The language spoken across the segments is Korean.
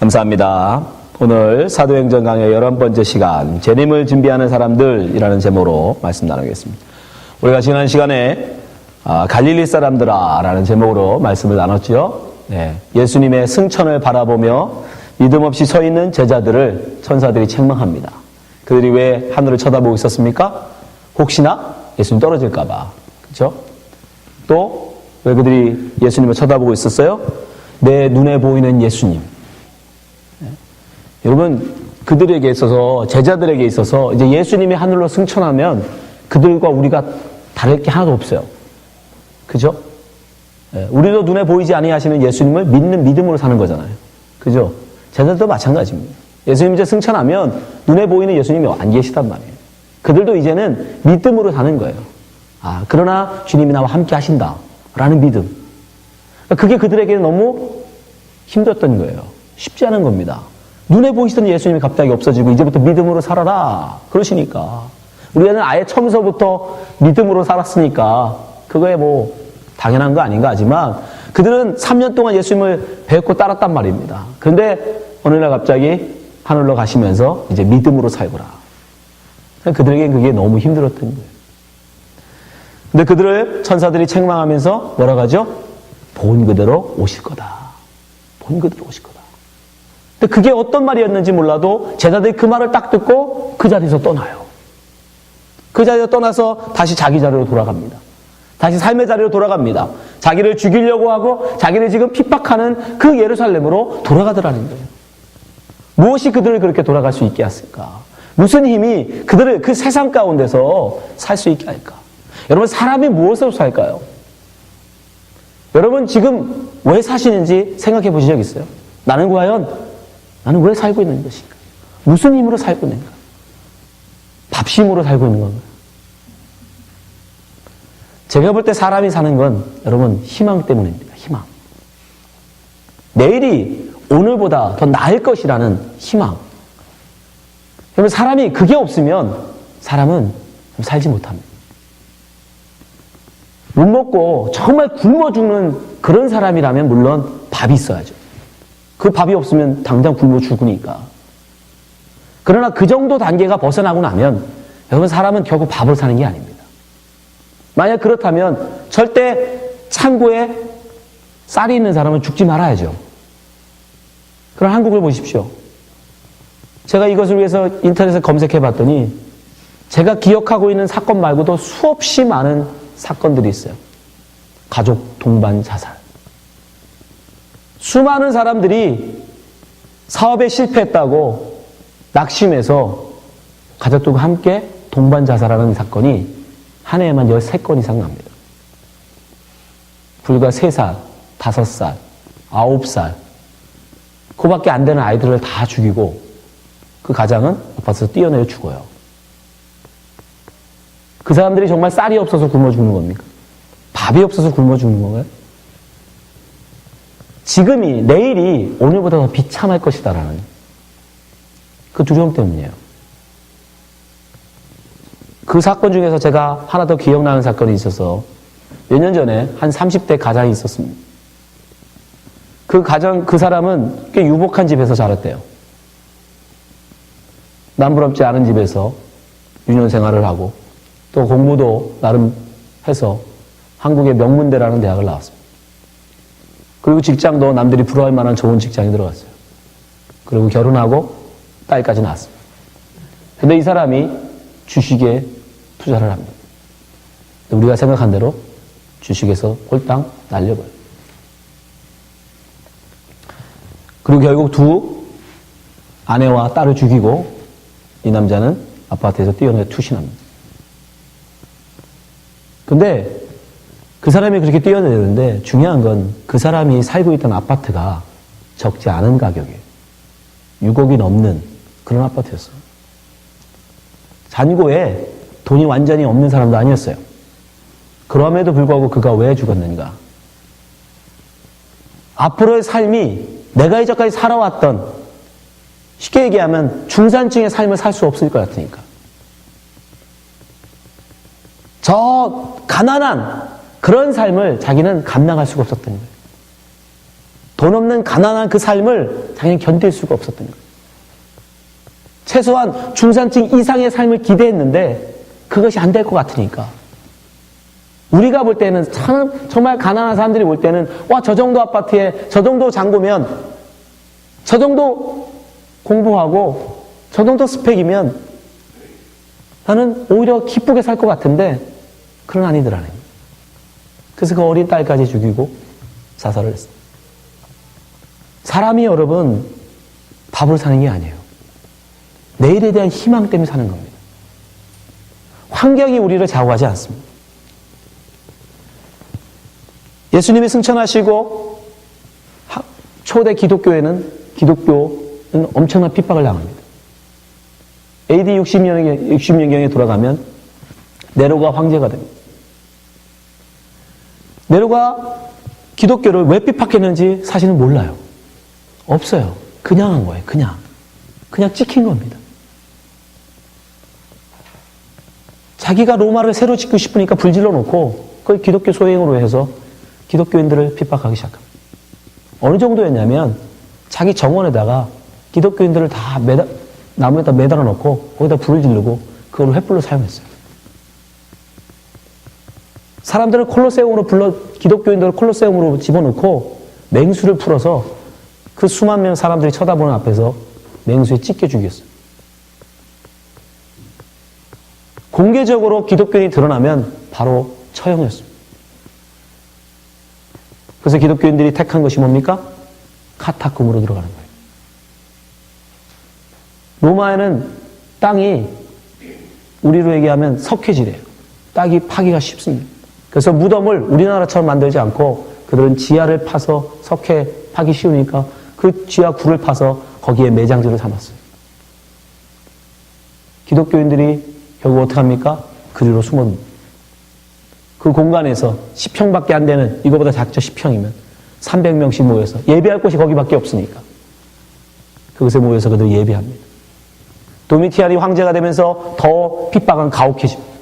감사합니다. 오늘 사도행전 강의 11번째 시간, 재림을 준비하는 사람들이라는 제목으로 말씀 나누겠습니다. 우리가 지난 시간에 갈릴리 사람들아 라는 제목으로 말씀을 나눴죠. 예수님의 승천을 바라보며 믿음 없이 서 있는 제자들을 천사들이 책망합니다. 그들이 왜 하늘을 쳐다보고 있었습니까? 혹시나 예수님 떨어질까봐. 그렇죠? 또 왜 그들이 예수님을 쳐다보고 있었어요? 내 눈에 보이는 예수님. 여러분, 그들에게 있어서, 제자들에게 있어서 이제 예수님이 하늘로 승천하면 그들과 우리가 다를 게 하나도 없어요. 그죠? 우리도 눈에 보이지 아니하시는 예수님을 믿는 믿음으로 사는 거잖아요. 그죠? 제자들도 마찬가지입니다. 예수님 이제 승천하면 눈에 보이는 예수님이 안 계시단 말이에요. 그들도 이제는 믿음으로 사는 거예요. 그러나 주님이 나와 함께 하신다. 라는 믿음. 그게 그들에게는 너무 힘들었던 거예요. 쉽지 않은 겁니다. 눈에 보이시던 예수님이 갑자기 없어지고 이제부터 믿음으로 살아라 그러시니까 우리는 아예 처음서부터 믿음으로 살았으니까 그거에 뭐 당연한 거 아닌가 하지만 그들은 3년 동안 예수님을 배웠고 따랐단 말입니다. 그런데 어느 날 갑자기 하늘로 가시면서 이제 믿음으로 살거라. 그들에게는 그게 너무 힘들었던 거예요. 근데 그들을 천사들이 책망하면서 뭐라고 하죠? 본 그대로 오실 거다. 본 그대로 오실 거다. 근데 그게 어떤 말이었는지 몰라도 제자들이 그 말을 딱 듣고 그 자리에서 떠나요. 그 자리에서 떠나서 다시 자기 자리로 돌아갑니다. 다시 삶의 자리로 돌아갑니다. 자기를 죽이려고 하고 자기를 지금 핍박하는 그 예루살렘으로 돌아가더라는 거예요. 무엇이 그들을 그렇게 돌아갈 수 있게 했을까? 무슨 힘이 그들을 그 세상 가운데서 살 수 있게 할까? 여러분, 사람이 무엇으로 살까요? 여러분, 지금 왜 사시는지 생각해 보신 적 있어요? 나는 왜 살고 있는 것인가? 무슨 힘으로 살고 있는가? 밥심으로 살고 있는 건가? 제가 볼 때 사람이 사는 건 여러분 희망 때문입니다. 희망. 내일이 오늘보다 더 나을 것이라는 희망. 여러분, 사람이 그게 없으면 사람은 살지 못합니다. 못 먹고 정말 굶어 죽는 그런 사람이라면 물론 밥이 있어야죠. 그 밥이 없으면 당장 굶어 죽으니까. 그러나 그 정도 단계가 벗어나고 나면 여러분, 사람은 결국 밥을 사는 게 아닙니다. 만약 그렇다면 절대 창고에 쌀이 있는 사람은 죽지 말아야죠. 그럼 한국을 보십시오. 제가 이것을 위해서 인터넷에 검색해 봤더니 제가 기억하고 있는 사건 말고도 수없이 많은 사건들이 있어요. 가족 동반 자살. 수많은 사람들이 사업에 실패했다고 낙심해서 가족들과 함께 동반 자살하는 사건이 한 해에만 13건 이상 납니다. 불과 3살, 5살, 9살 그밖에 안 되는 아이들을 다 죽이고 그 가장은 아파트에서 뛰어내려 죽어요. 그 사람들이 정말 쌀이 없어서 굶어 죽는 겁니까? 밥이 없어서 굶어 죽는 건가요? 지금이, 내일이 오늘보다 더 비참할 것이다라는 그 두려움 때문이에요. 그 사건 중에서 제가 하나 더 기억나는 사건이 있어서 몇 년 전에 한 30대 가장이 있었습니다. 그 사람은 꽤 유복한 집에서 자랐대요. 남부럽지 않은 집에서 유년 생활을 하고 또 공부도 나름 해서 한국의 명문대라는 대학을 나왔습니다. 그리고 직장도 남들이 부러워할 만한 좋은 직장에 들어갔어요. 그리고 결혼하고 딸까지 낳았습니다. 근데 이 사람이 주식에 투자를 합니다. 우리가 생각한 대로 주식에서 홀딱 날려버려요. 그리고 결국 두 아내와 딸을 죽이고 이 남자는 아파트에서 뛰어내려 투신합니다. 근데 그 사람이 그렇게 뛰어내리는데 중요한 건 그 사람이 살고 있던 아파트가 적지 않은 가격이에요. 6억이 넘는 그런 아파트였어요. 잔고에 돈이 완전히 없는 사람도 아니었어요. 그럼에도 불구하고 그가 왜 죽었는가? 앞으로의 삶이 내가 이제까지 살아왔던, 쉽게 얘기하면 중산층의 삶을 살 수 없을 것 같으니까. 저 가난한 그런 삶을 자기는 감당할 수가 없었던 거예요. 돈 없는 가난한 그 삶을 당연히 견딜 수가 없었던 거예요. 최소한 중산층 이상의 삶을 기대했는데 그것이 안 될 것 같으니까. 우리가 볼 때는 정말 가난한 사람들이 볼 때는 와, 저 정도 아파트에 저 정도 잔고면 저 정도 공부하고 저 정도 스펙이면 나는 오히려 기쁘게 살 것 같은데 그런 아니더라는 거예요. 그래서 그 어린 딸까지 죽이고 자살을 했어요. 사람이 여러분 밥을 사는 게 아니에요. 내일에 대한 희망 때문에 사는 겁니다. 환경이 우리를 좌우하지 않습니다. 예수님이 승천하시고 초대 기독교는 엄청난 핍박을 당합니다. AD 60년경에 돌아가면 네로가 황제가 됩니다. 네로가 기독교를 왜 핍박했는지 사실은 몰라요. 없어요. 그냥 한 거예요. 그냥 찍힌 겁니다. 자기가 로마를 새로 짓고 싶으니까 불질러 놓고 그걸 기독교 소행으로 해서 기독교인들을 핍박하기 시작합니다. 어느 정도였냐면 자기 정원에다가 기독교인들을 다 나무에다 매달아 놓고 거기다 불을 지르고 그걸 횃불로 사용했어요. 사람들을 기독교인들을 콜로세움으로 집어넣고 맹수를 풀어서 그 수만 명 사람들이 쳐다보는 앞에서 맹수에 찢겨 죽였어요. 공개적으로 기독교인이 드러나면 바로 처형이었습니다. 그래서 기독교인들이 택한 것이 뭡니까? 카타콤으로 들어가는 거예요. 로마에는 땅이 우리로 얘기하면 석회지래요. 땅이 파기가 쉽습니다. 그래서 무덤을 우리나라처럼 만들지 않고 그들은 지하를 파서 석회 파기 쉬우니까 그 지하 굴을 파서 거기에 매장지를 삼았어요. 기독교인들이 결국 어떻게 합니까? 그리로 숨어듭니다. 그 공간에서 10평밖에 안 되는, 이거보다 작죠, 10평이면 300명씩 모여서 예배할 곳이 거기밖에 없으니까 그곳에 모여서 그들 예배합니다. 도미티안이 황제가 되면서 더 핍박은 가혹해집니다.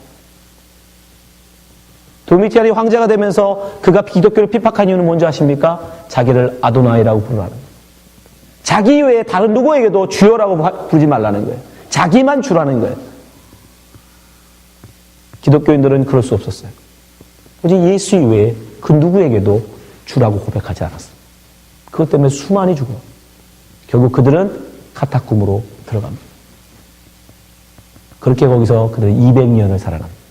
도미티안이 황제가 되면서 그가 기독교를 핍박한 이유는 뭔지 아십니까? 자기를 아도나이라고 부르라는 거예요. 자기 외에 다른 누구에게도 주여라고 부르지 말라는 거예요. 자기만 주라는 거예요. 기독교인들은 그럴 수 없었어요. 오직 예수 이외에 그 누구에게도 주라고 고백하지 않았어요. 그것 때문에 수많이 죽어. 결국 그들은 카타콤으로 들어갑니다. 그렇게 거기서 그들은 200년을 살아갑니다.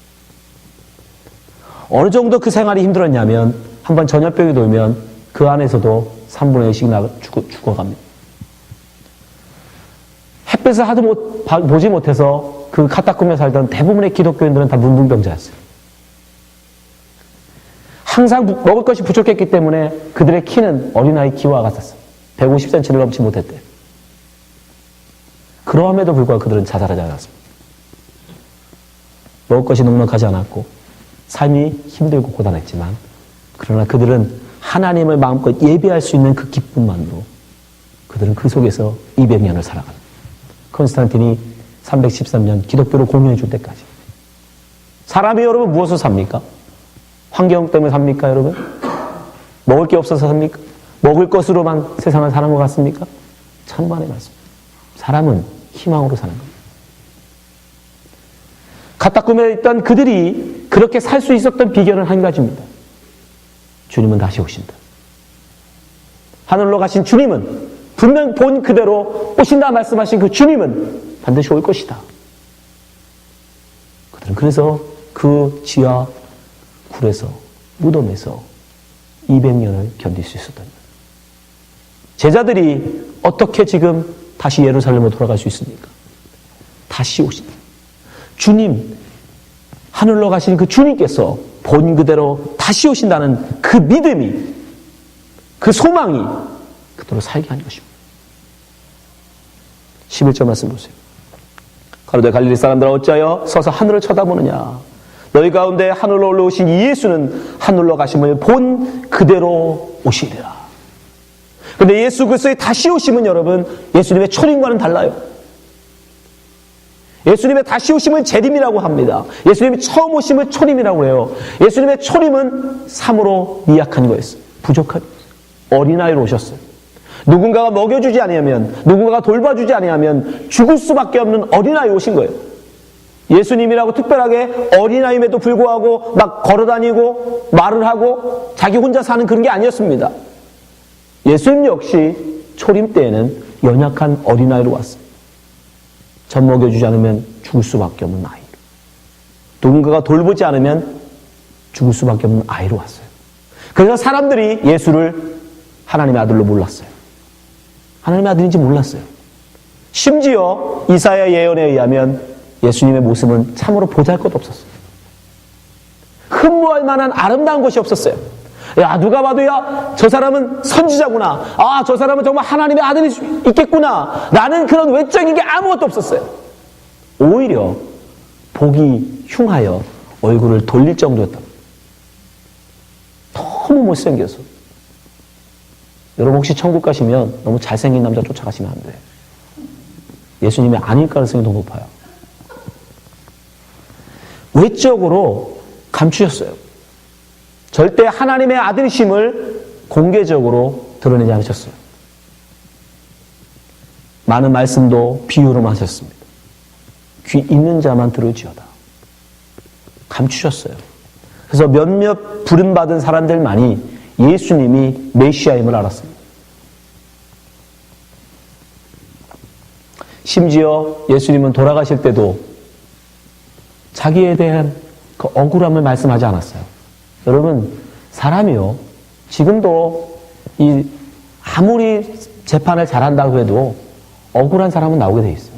어느 정도 그 생활이 힘들었냐면 한번 전염병이 돌면 그 안에서도 3분의 1씩 죽어갑니다. 햇빛을 하도 보지 못해서 그 카타콤에 살던 대부분의 기독교인들은 다 문둥병자였어요. 항상 먹을 것이 부족했기 때문에 그들의 키는 어린아이 키와 같았어요. 150cm를 넘지 못했대요. 그러함에도 불구하고 그들은 자살하지 않았습니다. 먹을 것이 넉넉하지 않았고 삶이 힘들고 고단했지만 그러나 그들은 하나님을 마음껏 예배할 수 있는 그 기쁨만으로 그들은 그 속에서 200년을 살아갑니다. 콘스탄틴이 313년 기독교를 공유해 줄 때까지. 사람이 여러분 무엇을 삽니까? 환경 때문에 삽니까, 여러분? 먹을 게 없어서 삽니까? 먹을 것으로만 세상을 사는 것 같습니까? 천만의 말씀. 사람은 희망으로 사는 겁니다. 카타콤에 있던 그들이 그렇게 살 수 있었던 비결은 한 가지입니다. 주님은 다시 오신다. 하늘로 가신 주님은 분명 본 그대로 오신다 말씀하신 그 주님은 반드시 올 것이다. 그들은 그래서 그 지하 굴에서 무덤에서 200년을 견딜 수 있었던 거예요. 제자들이 어떻게 지금 다시 예루살렘으로 돌아갈 수 있습니까? 다시 오신다. 주님, 하늘로 가신 그 주님께서 본 그대로 다시 오신다는 그 믿음이, 그 소망이 그대로 살게 한 것입니다. 11절 말씀 보세요. 가로되 갈릴리 사람들아 어찌하여 서서 하늘을 쳐다보느냐. 너희 가운데 하늘로 올라오신 이 예수는 하늘로 가심을 본 그대로 오시리라. 그런데 예수 그리스도의 다시 오심은 여러분 예수님의 초림과는 달라요. 예수님의 다시 오심을 재림이라고 합니다. 예수님이 처음 오심을 초림이라고 해요. 예수님의 초림은 참으로 미약한 거였어요. 부족한 거였어요. 어린아이로 오셨어요. 누군가가 먹여주지 아니하면, 누군가가 돌봐주지 아니하면 죽을 수밖에 없는 어린아이로 오신 거예요. 예수님이라고 특별하게 어린아이임에도 불구하고 막 걸어다니고 말을 하고 자기 혼자 사는 그런 게 아니었습니다. 예수님 역시 초림 때에는 연약한 어린아이로 왔어요. 젖 먹여주지 않으면 죽을 수밖에 없는 아이로, 누군가가 돌보지 않으면 죽을 수밖에 없는 아이로 왔어요. 그래서 사람들이 예수를 하나님의 아들로 몰랐어요. 하나님의 아들인지 몰랐어요. 심지어 이사야 예언에 의하면 예수님의 모습은 참으로 보잘것 없었어요. 흠모할 만한 아름다운 것이 없었어요. 야, 누가 봐도 야, 저 사람은 선지자구나. 아, 저 사람은 정말 하나님의 아들이 있겠구나. 라는 그런 외적인 게 아무것도 없었어요. 오히려 보기 흉하여 얼굴을 돌릴 정도였다. 너무 못생겨서. 여러분 혹시 천국 가시면 너무 잘생긴 남자 쫓아가시면 안 돼요. 예수님이 아닐 가능성이 더 높아요. 외적으로 감추셨어요. 절대 하나님의 아들이심을 공개적으로 드러내지 않으셨어요. 많은 말씀도 비유로만 하셨습니다. 귀 있는 자만 들을지어다. 감추셨어요. 그래서 몇몇 부름받은 사람들만이 예수님이 메시아임을 알았습니다. 심지어 예수님은 돌아가실 때도 자기에 대한 그 억울함을 말씀하지 않았어요. 여러분, 사람이요, 지금도 아무리 재판을 잘한다고 해도 억울한 사람은 나오게 돼 있어요.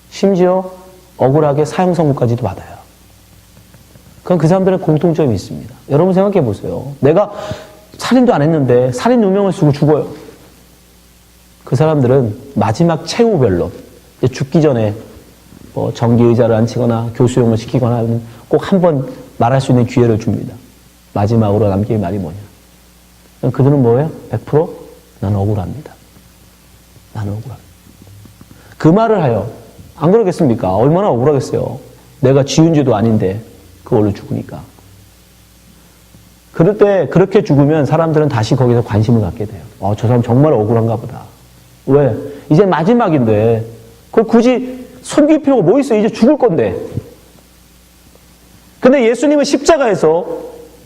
심지어 억울하게 사형 선고까지도 받아요. 그건 그 사람들은 공통점이 있습니다. 여러분 생각해 보세요. 내가 살인도 안 했는데 살인 누명을 쓰고 죽어요. 그 사람들은 마지막 최후별로 죽기 전에 뭐 정기의자를 앉히거나 교수형을 시키거나 하면 꼭 한 번 말할 수 있는 기회를 줍니다. 마지막으로 남길 말이 뭐냐. 그들은 뭐예요? 100% 나는 억울합니다. 나는 억울합니다. 그 말을 하여 안 그러겠습니까? 얼마나 억울하겠어요. 내가 지은 죄도 아닌데 그걸로 죽으니까. 그럴 때 그렇게 죽으면 사람들은 다시 거기서 관심을 갖게 돼요. 저 사람 정말 억울한가 보다. 왜? 이제 마지막인데 그걸 굳이 숨길 필요가 뭐 있어요? 이제 죽을 건데. 근데 예수님은 십자가에서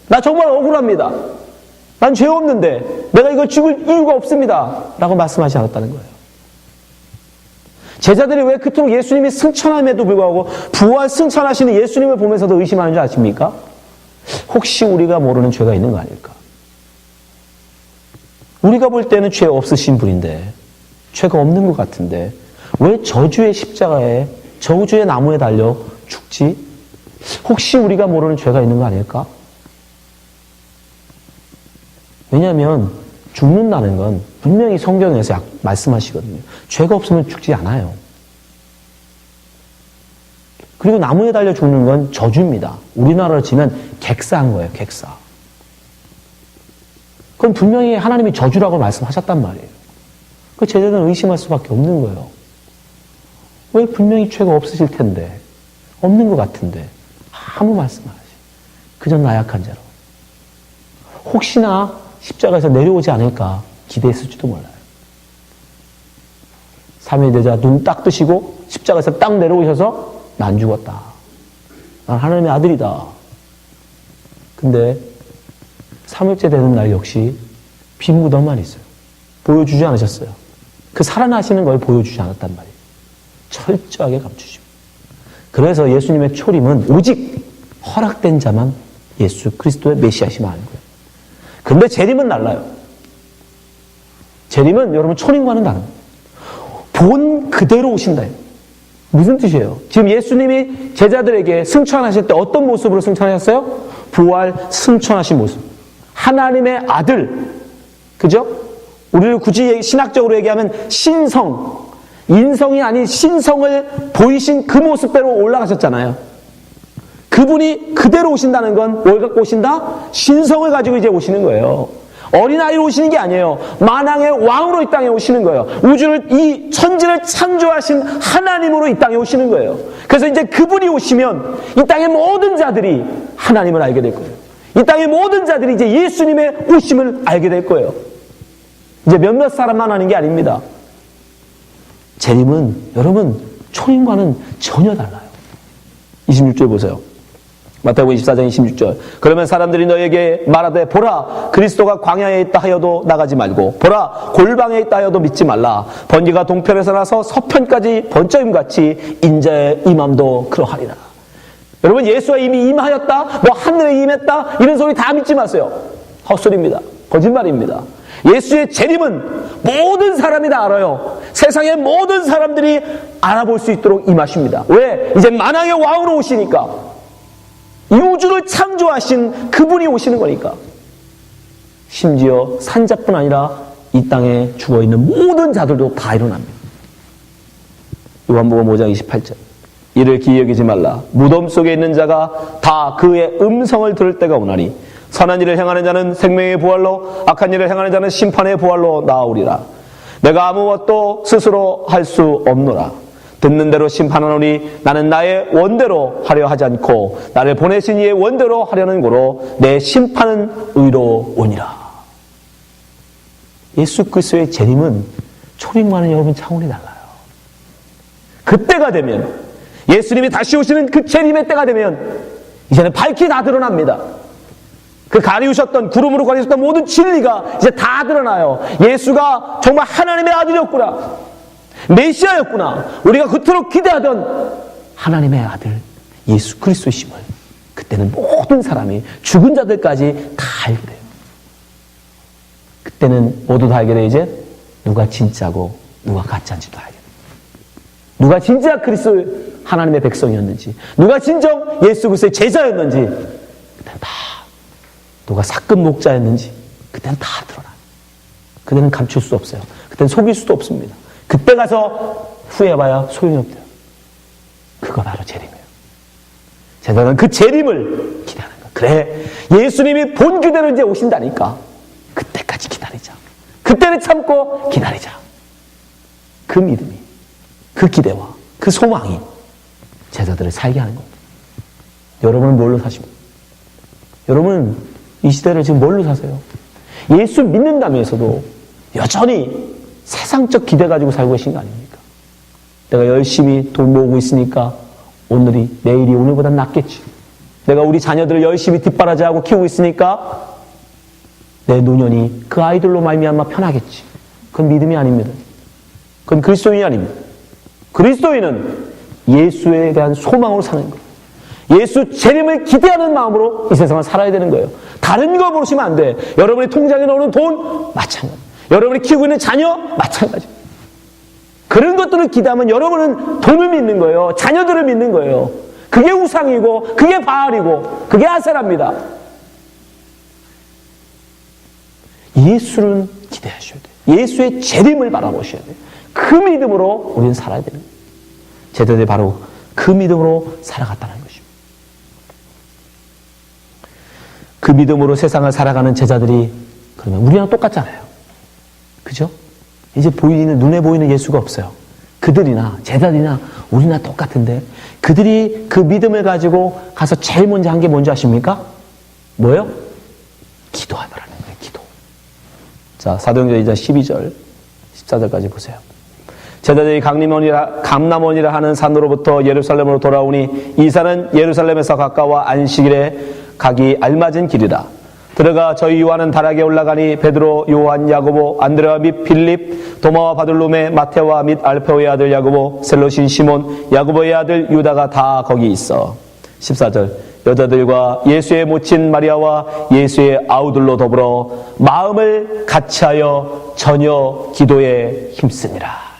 나 정말 억울합니다. 난 죄 없는데 내가 이걸 죽을 이유가 없습니다. 라고 말씀하지 않았다는 거예요. 제자들이 왜 그토록 예수님이 승천함에도 불구하고 부활 승천하시는 예수님을 보면서도 의심하는 줄 아십니까? 혹시 우리가 모르는 죄가 있는 거 아닐까? 우리가 볼 때는 죄 없으신 분인데, 죄가 없는 것 같은데 왜 저주의 십자가에, 저주의 나무에 달려 죽지? 혹시 우리가 모르는 죄가 있는 거 아닐까? 왜냐하면 죽는다는 건 분명히 성경에서 말씀하시거든요. 죄가 없으면 죽지 않아요. 그리고 나무에 달려 죽는 건 저주입니다. 우리나라로 치면 객사한 거예요. 객사. 그건 분명히 하나님이 저주라고 말씀하셨단 말이에요. 그 제자들은 의심할 수밖에 없는 거예요. 왜 분명히 죄가 없으실 텐데, 없는 것 같은데 아무 말씀 안 하시. 그저 나약한 자로. 혹시나 십자가에서 내려오지 않을까 기대했을지도 몰라요. 삼위대자 눈 딱 뜨시고 십자가에서 딱 내려오셔서 난 죽었다. 난 하나님의 아들이다. 근데 3일째 되는 날 역시 빈 무덤만 있어요. 보여주지 않으셨어요. 그 살아나시는 걸 보여주지 않았단 말이에요. 철저하게 감추십니다. 그래서 예수님의 초림은 오직 허락된 자만 예수 그리스도의 메시아심을 아는 거예요. 근데 재림은 달라요. 재림은 여러분 초림과는 다릅니다. 본 그대로 오신다. 무슨 뜻이에요? 지금 예수님이 제자들에게 승천하실 때 어떤 모습으로 승천하셨어요? 부활 승천하신 모습. 하나님의 아들. 그죠? 우리를 굳이 신학적으로 얘기하면 신성. 인성이 아닌 신성을 보이신 그 모습대로 올라가셨잖아요. 그분이 그대로 오신다는 건 뭘 갖고 오신다? 신성을 가지고 이제 오시는 거예요. 어린아이로 오시는 게 아니에요. 만왕의 왕으로 이 땅에 오시는 거예요. 우주를, 이 천지를 창조하신 하나님으로 이 땅에 오시는 거예요. 그래서 이제 그분이 오시면 이 땅의 모든 자들이 하나님을 알게 될 거예요. 이 땅의 모든 자들이 이제 예수님의 오심을 알게 될 거예요. 이제 몇몇 사람만 하는 게 아닙니다. 재림은 여러분 초림과는 전혀 달라요. 26절 보세요. 마태복음 24장 26절. 그러면 사람들이 너에게 말하되 보라 그리스도가 광야에 있다 하여도 나가지 말고 보라 골방에 있다 하여도 믿지 말라. 번개가 동편에서 나서 서편까지 번쩍임같이 인자의 임함도 그러하리라. 여러분 예수가 이미 임하였다 뭐 하늘에 임했다 이런 소리 다 믿지 마세요. 헛소리입니다. 거짓말입니다. 예수의 재림은 모든 사람이 다 알아요. 세상의 모든 사람들이 알아볼 수 있도록 임하십니다. 왜? 이제 만왕의 왕으로 오시니까. 이 우주를 창조하신 그분이 오시는 거니까. 심지어 산자뿐 아니라 이 땅에 죽어있는 모든 자들도 다 일어납니다. 요한복음 5장 28절. 이를 기이 여기지 말라. 무덤 속에 있는 자가 다 그의 음성을 들을 때가 오나니 선한 일을 행하는 자는 생명의 부활로 악한 일을 행하는 자는 심판의 부활로 나아오리라. 내가 아무것도 스스로 할 수 없노라. 듣는 대로 심판하노니 나는 나의 원대로 하려 하지 않고 나를 보내신 이의 원대로 하려는 고로 내 심판은 의로우니라. 예수 그리스도의 재림은 초림과는 여러분 차원이 달라요. 그때가 되면 예수님이 다시 오시는 그 재림의 때가 되면 이제는 밝히 다 드러납니다. 그 가리우셨던 구름으로 가리우셨던 모든 진리가 이제 다 드러나요. 예수가 정말 하나님의 아들이었구나. 메시아였구나. 우리가 그토록 기대하던 하나님의 아들 예수 그리스도심을 그때는 모든 사람이 죽은 자들까지 다 알게 돼요. 그때는 모두 다 알게 돼요. 이제 누가 진짜고 누가 가짜인지도 알게 돼요. 누가 진짜 그리스도 하나님의 백성이었는지 누가 진정 예수 그리스도의 제자였는지 그때는 다 누가 사금 목자였는지 그때는 다 드러나요. 그때는 감출 수 없어요. 그때는 속일 수도 없습니다. 그때 가서 후회해봐야 소용이 없대요. 그거 바로 재림이에요. 제자는 그 재림을 기대하는 거야. 그래, 예수님이 본 그대로 이제 오신다니까. 그때까지 기다리자. 그때를 참고 기다리자. 그 믿음이, 그 기대와 그 소망이 제자들을 살게 하는 겁니다. 여러분은 뭘로 사십니까? 여러분 이 시대를 지금 뭘로 사세요? 예수 믿는다면서도 여전히 세상적 기대 가지고 살고 계신 거 아닙니까? 내가 열심히 돈 모으고 있으니까 내일이 오늘보다 낫겠지. 내가 우리 자녀들을 열심히 뒷바라지하고 키우고 있으니까 내 노년이 그 아이들로 말미암아 편하겠지. 그건 믿음이 아닙니다. 그건 그리스도인이 아닙니다. 그리스도인은 예수에 대한 소망으로 사는 거예요. 예수 재림을 기대하는 마음으로 이 세상을 살아야 되는 거예요. 다른 거 보시면 안 돼. 여러분의 통장에 넣는 돈 마찬가지. 여러분이 키우고 있는 자녀 마찬가지. 그런 것들을 기대하면 여러분은 돈을 믿는 거예요. 자녀들을 믿는 거예요. 그게 우상이고 그게 바알이고 그게 아세라입니다. 예수는 기대하셔야 돼요. 예수의 재림을 바라보셔야 돼요. 그 믿음으로 우리는 살아야 되는 거예요. 제자들이 바로 그 믿음으로 살아갔다는 것입니다. 그 믿음으로 세상을 살아가는 제자들이 그러면 우리랑 똑같잖아요. 그죠? 이제 눈에 보이는 예수가 없어요. 그들이나 제자들이나 우리나 똑같은데 그들이 그 믿음을 가지고 가서 제일 먼저 한 게 뭔지 아십니까? 뭐예요? 기도하더라는 거예요. 기도. 자, 사도행전 2장 12절 14절까지 보세요. 제자들이 감람원이라 하는 산으로부터 예루살렘으로 돌아오니 이 산은 예루살렘에서 가까워 안식일에 가기 알맞은 길이라. 들어가 저희 요한은 다락에 올라가니 베드로, 요한, 야고보, 안드레와 및 빌립, 도마와 바돌로메, 마테와 및 알페오의 아들 야고보, 셀로신 시몬, 야고보의 아들 유다가 다 거기 있어. 14절 여자들과 예수의 모친 마리아와 예수의 아우들로 더불어 마음을 같이하여 전혀 기도에 힘쓰니라.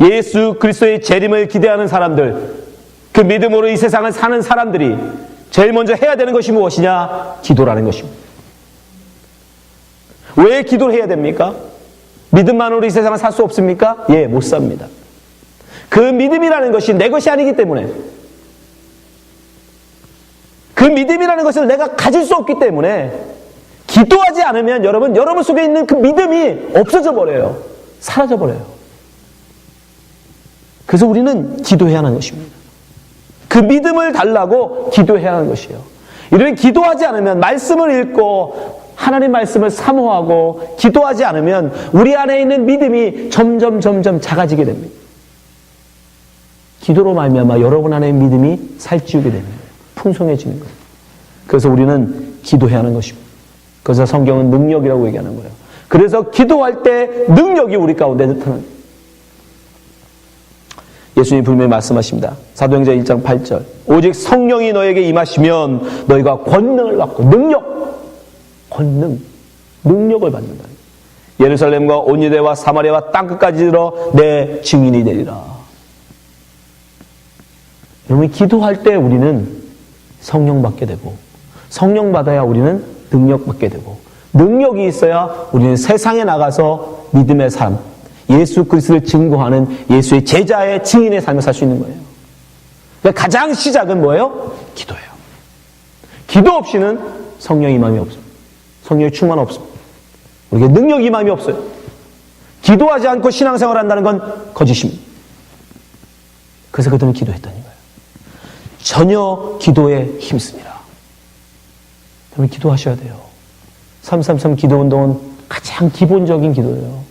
예수 그리스도의 재림을 기대하는 사람들, 그 믿음으로 이 세상을 사는 사람들이 제일 먼저 해야 되는 것이 무엇이냐? 기도라는 것입니다. 왜 기도를 해야 됩니까? 믿음만으로 이 세상을 살 수 없습니까? 예, 못 삽니다. 그 믿음이라는 것이 내 것이 아니기 때문에, 그 믿음이라는 것을 내가 가질 수 없기 때문에 기도하지 않으면 여러분 속에 있는 그 믿음이 없어져 버려요. 사라져 버려요. 그래서 우리는 기도해야 하는 것입니다. 그 믿음을 달라고 기도해야 하는 것이에요. 이런 기도하지 않으면 말씀을 읽고 하나님 말씀을 사모하고 기도하지 않으면 우리 안에 있는 믿음이 점점 작아지게 됩니다. 기도로 말미암아 여러분 안에 믿음이 살찌우게 됩니다. 풍성해지는 거예요. 그래서 우리는 기도해야 하는 것입니다. 그래서 성경은 능력이라고 얘기하는 거예요. 그래서 기도할 때 능력이 우리 가운데 나타납니다. 예수님이 분명히 말씀하십니다. 사도행전 1장 8절. 오직 성령이 너에게 임하시면 너희가 권능을 받고 능력을 받는다. 예루살렘과 온 유대와 사마리아와 땅끝까지 이르러 내 증인이 되리라. 여러분, 기도할 때 우리는 성령 받게 되고, 성령 받아야 우리는 능력 받게 되고, 능력이 있어야 우리는 세상에 나가서 믿음의 삶, 예수 그리스도를 증거하는 예수의 제자의 증인의 삶을 살 수 있는 거예요. 그러니까 가장 시작은 뭐예요? 기도예요. 기도 없이는 성령의 임함이 없어요. 성령의 충만 없습니다. 우리에게 능력 임함이 없어요. 기도하지 않고 신앙생활을 한다는 건 거짓입니다. 그래서 그들은 기도했다는 거예요. 전혀 기도에 힘쓰니라. 여러분, 기도하셔야 돼요. 333 기도운동은 가장 기본적인 기도예요.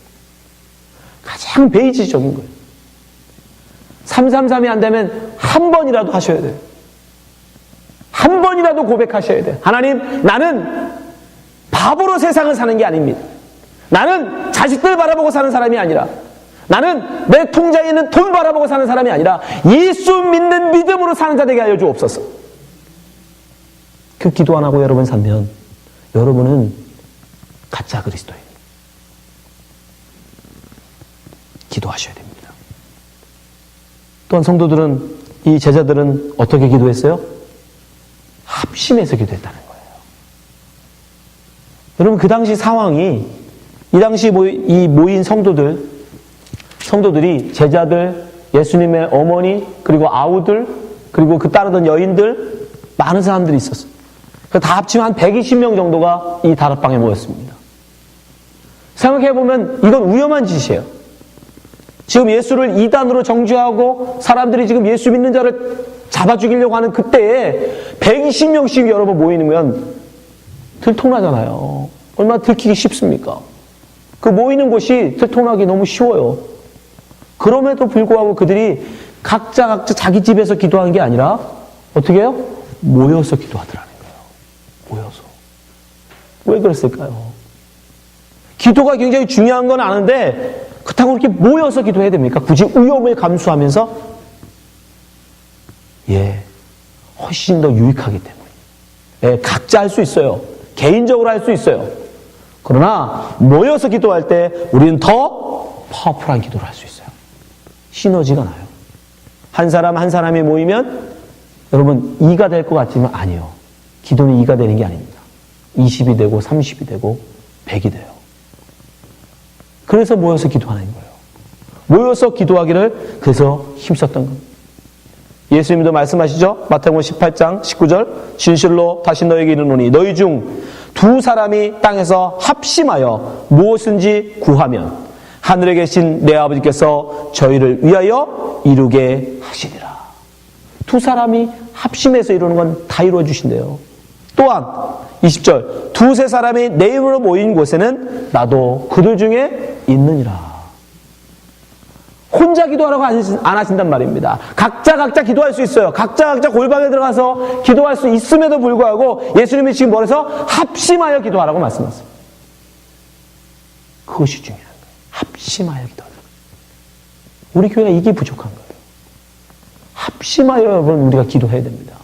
가장 베이직적인 거예요. 333이 안 되면 한 번이라도 하셔야 돼요. 한 번이라도 고백하셔야 돼요. 하나님, 나는 바보로 세상을 사는 게 아닙니다. 나는 자식들 바라보고 사는 사람이 아니라, 나는 내 통장에 있는 돈 바라보고 사는 사람이 아니라 예수 믿는 믿음으로 사는 자 되게 하여 주옵소서. 그 기도 안 하고 여러분 살면 여러분은 가짜 그리스도예요. 기도하셔야 됩니다. 또한 성도들은, 이 제자들은 어떻게 기도했어요? 합심해서 기도했다는 거예요. 여러분, 그 당시 상황이, 이 당시 이 모인 성도들이 제자들, 예수님의 어머니, 그리고 아우들, 그리고 그 따르던 여인들, 많은 사람들이 있었어요. 다 합치면 한 120명 정도가 이 다락방에 모였습니다. 생각해보면 이건 위험한 짓이에요. 지금 예수를 이단으로 정죄하고 사람들이 지금 예수 믿는 자를 잡아 죽이려고 하는 그때에 120명씩 여러분 모이면 들통나잖아요. 얼마나 들키기 쉽습니까? 그 모이는 곳이 들통나기 너무 쉬워요. 그럼에도 불구하고 그들이 각자 자기 집에서 기도하는 게 아니라 어떻게 해요? 모여서 기도하더라는 거예요. 모여서. 왜 그랬을까요? 기도가 굉장히 중요한 건 아는데 그렇다고 그렇게 모여서 기도해야 됩니까? 굳이 위험을 감수하면서? 훨씬 더 유익하기 때문에. 각자 할 수 있어요. 개인적으로 할 수 있어요. 그러나 모여서 기도할 때 우리는 더 파워풀한 기도를 할 수 있어요. 시너지가 나요. 한 사람 한 사람이 모이면 여러분 2가 될 것 같지만 아니요. 기도는 2가 되는 게 아닙니다. 20이 되고 30이 되고 100이 돼요. 그래서 모여서 기도하는 거예요. 모여서 기도하기를 그래서 힘썼던 겁니다. 예수님도 말씀하시죠. 마태복음 18장 19절 진실로 다시 너에게 이르노니 너희 중 두 사람이 땅에서 합심하여 무엇인지 구하면 하늘에 계신 내 아버지께서 저희를 위하여 이루게 하시리라. 두 사람이 합심해서 이루는 건 다 이루어 주신대요. 또한 20절 두세 사람이 내 이름으로 모인 곳에는 나도 그들 중에 있느니라. 혼자 기도하라고 안 하신단 말입니다. 각자 기도할 수 있어요. 각자 골방에 들어가서 기도할 수 있음에도 불구하고 예수님이 지금 뭐래서 합심하여 기도하라고 말씀하세요. 그것이 중요한 거예요. 합심하여 기도하라. 우리 교회가 이게 부족한 거예요. 합심하여 여러분 우리가 기도해야 됩니다.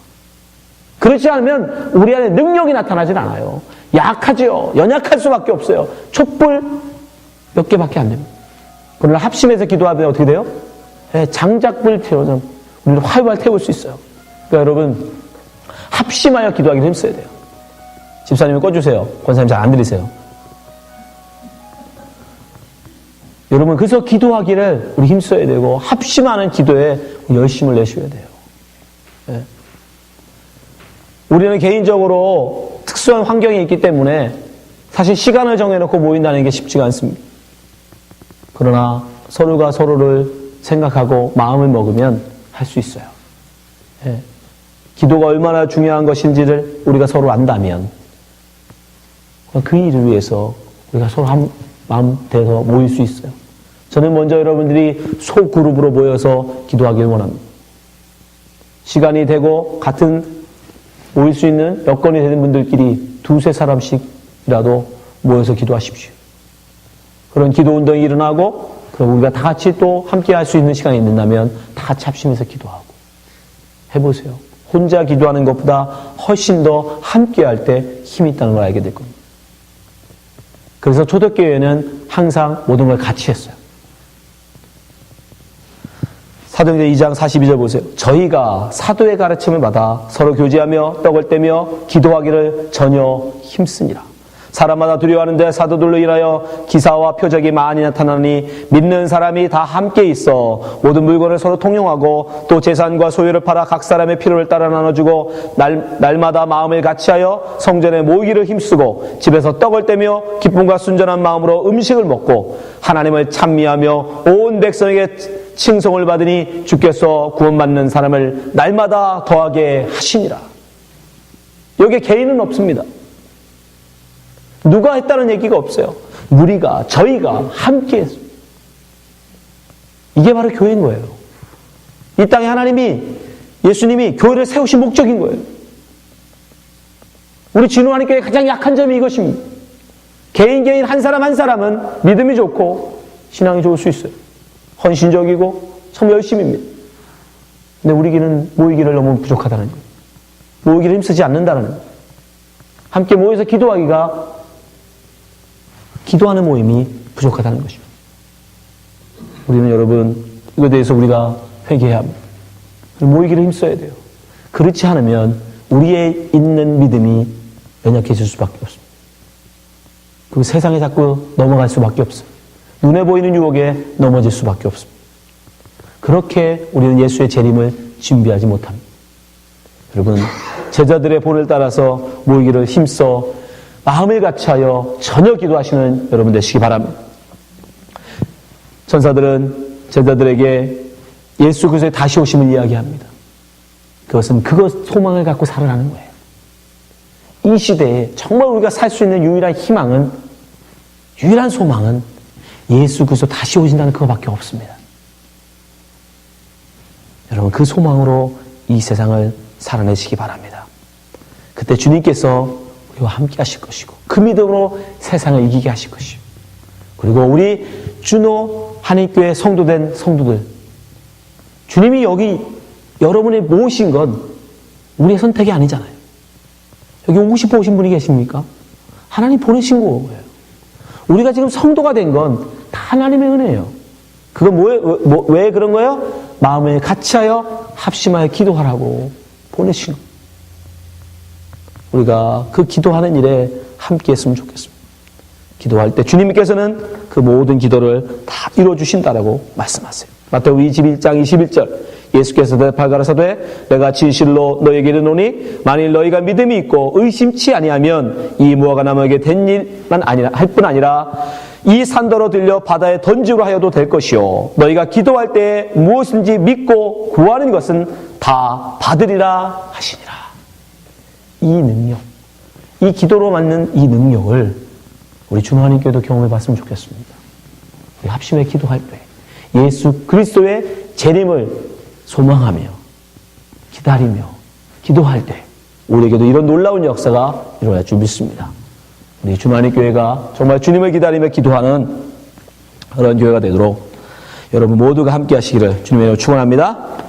그렇지 않으면 우리 안에 능력이 나타나질 않아요. 약하죠. 연약할 수밖에 없어요. 촛불 몇 개밖에 안 됩니다. 그러나 합심해서 기도하면 어떻게 돼요? 장작불 태워서 우리를 활활 태울 수 있어요. 그러니까 여러분 합심하여 기도하기도 힘써야 돼요. 집사님이 꺼주세요. 권사님 잘 안 들리세요. 여러분 그래서 기도하기를 우리 힘써야 되고 합심하는 기도에 열심을 내셔야 돼요. 네. 우리는 개인적으로 특수한 환경이 있기 때문에 사실 시간을 정해놓고 모인다는 게 쉽지가 않습니다. 그러나 서로가 서로를 생각하고 마음을 먹으면 할 수 있어요. 기도가 얼마나 중요한 것인지를 우리가 서로 안다면 그 일을 위해서 우리가 서로 한 마음 돼서 모일 수 있어요. 저는 먼저 여러분들이 소그룹으로 모여서 기도하길 원합니다. 시간이 되고 같은 모일 수 있는 여건이 되는 분들끼리 두세 사람씩이라도 모여서 기도하십시오. 그런 기도 운동이 일어나고 그럼 우리가 다 같이 또 함께 할 수 있는 시간이 있는다면 다 같이 합심해서 기도하고 해보세요. 혼자 기도하는 것보다 훨씬 더 함께 할 때 힘이 있다는 걸 알게 될 겁니다. 그래서 초대교회는 항상 모든 걸 같이 했어요. 사도행전 2장 42절 보세요. 저희가 사도의 가르침을 받아 서로 교제하며 떡을 떼며 기도하기를 전혀 힘쓰니라. 사람마다 두려워하는데 사도들로 인하여 기사와 표적이 많이 나타나니 믿는 사람이 다 함께 있어 모든 물건을 서로 통용하고 또 재산과 소유를 팔아 각 사람의 필요를 따라 나눠주고 날마다 마음을 같이하여 성전에 모이기를 힘쓰고 집에서 떡을 떼며 기쁨과 순전한 마음으로 음식을 먹고 하나님을 찬미하며 온 백성에게 칭송을 받으니 주께서 구원받는 사람을 날마다 더하게 하시니라. 여기에 개인은 없습니다. 누가 했다는 얘기가 없어요. 우리가, 저희가 함께 했어요. 이게 바로 교회인 거예요. 이 땅에 예수님이 교회를 세우신 목적인 거예요. 우리 진호하나님께 가장 약한 점이 이것입니다. 개인 한 사람 한 사람은 믿음이 좋고 신앙이 좋을 수 있어요. 헌신적이고 참 열심입니다. 근데 우리는 모이기를 너무 부족하다는 거예요. 모이기를 힘쓰지 않는다는 거예요. 함께 모여서 기도하는 모임이 부족하다는 것입니다. 우리는 여러분 이거에 대해서 우리가 회개해야 합니다. 모이기를 힘써야 돼요. 그렇지 않으면 우리의 있는 믿음이 연약해질 수밖에 없습니다. 그 세상에 자꾸 넘어갈 수밖에 없어요. 눈에 보이는 유혹에 넘어질 수밖에 없습니다. 그렇게 우리는 예수의 재림을 준비하지 못합니다. 여러분, 제자들의 본을 따라서 모이기를 힘써 마음을 같이하여 전혀 기도하시는 여러분 되시기 바랍니다. 천사들은 제자들에게 예수 그리스도의 다시 오심을 이야기합니다. 그것은 그것 소망을 갖고 살아가는 거예요. 이 시대에 정말 우리가 살 수 있는 유일한 소망은 예수 그리스도 다시 오신다는 그거밖에 없습니다. 여러분, 그 소망으로 이 세상을 살아내시기 바랍니다. 그때 주님께서 우리와 함께 하실 것이고 그 믿음으로 세상을 이기게 하실 것이고 그리고 우리 준호 한인교회 성도된 성도들 주님이 여기 여러분이 모으신 건 우리의 선택이 아니잖아요. 여기 오고 싶어 오신 분이 계십니까? 하나님 보내신 거예요. 우리가 지금 성도가 된 건 다 하나님의 은혜예요. 그건 왜 그런 거예요? 마음을 같이하여 합심하여 기도하라고 보내신 거예요. 우리가 그 기도하는 일에 함께 했으면 좋겠습니다. 기도할 때 주님께서는 그 모든 기도를 다 이루어주신다라고 말씀하세요. 마태복음 21장 21절 예수께서 대답하여 가라사대 내가 진실로 너에게 이르노니 만일 너희가 믿음이 있고 의심치 아니하면 이 무화과 나무에게 된 일만 할 뿐 아니라 이 산더러 들려 바다에 던지으라 하여도 될 것이요 너희가 기도할 때 무엇인지 믿고 구하는 것은 다 받으리라 하시니라. 이 능력, 이 기도로 맞는 이 능력을 우리 준호하나님께도 경험해 봤으면 좋겠습니다. 우리 합심해 기도할 때 예수 그리스도의 재림을 소망하며 기다리며 기도할 때 우리에게도 이런 놀라운 역사가 일어날 줄 믿습니다. 우리 준호하나님 교회가 정말 주님을 기다리며 기도하는 그런 교회가 되도록 여러분 모두가 함께 하시기를 주님의 이름으로 축원합니다.